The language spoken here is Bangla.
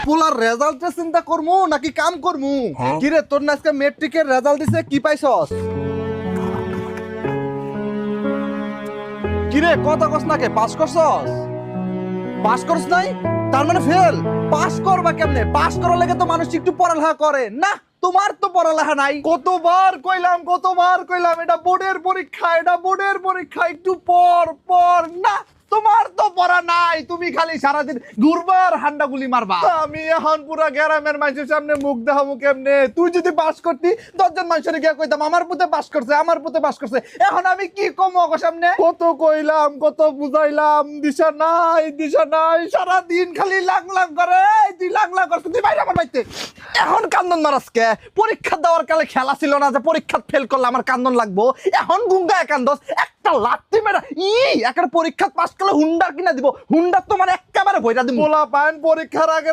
পোলার রেজাল্টের চিন্তা করমু নাকি কাম করমু? কি রে তোর না আজকে মেট্রিকের রেজাল্ট দিছে, কি পাইছস? কি রে কথা কস নাকে, পাস করছস? পাস করছ নাই তার মানে ফেল। পাস করবা কেমনে? পাস করার লাগে তো মানুষ একটু পড়ালেখা করে না। তোমার তো পড়ালেখা নাই। কতবার কইলাম এটা বোর্ডের পরীক্ষা, এটা বোর্ডের পরীক্ষা, একটু পড় পড় না। তোমার তো পড়া নাই, তুমি খালি সারাদিন ঘুরবার হান্ডা গুলি মারবা। আমি এখন পুরা গ্রামের মানুষের সামনে মুখ দেখাবো কেমনে? তুই যদি পাস করতি 10 জন মানুষের গিয়ে কইতাম আমার পুতে পাস করছে, আমার পুতে পাস করছে। এখন আমি কি কমো ওর সামনে? কত কইলাম, কত বুঝাইলাম, দিশা নাই। সারাদিন খালি লাং করে। তুই লাং করছিস, তুই বাইরে আমার বাইতে। এখন কান্দন মারাসকে? পরীক্ষা দেওয়ার কালে খেলা ছিল না যে পরীক্ষা ফেল করলে আমার কান্দন লাগবো? এখন গুঙ্গা কান্দস, একটা লাত্তি মেরা একটা পরীক্ষা পাস করলে হুন্ডা কিনা দিব। হুন্ডা তো মানে একেবারে বইটা দিব। পোলা পান পরীক্ষার আগে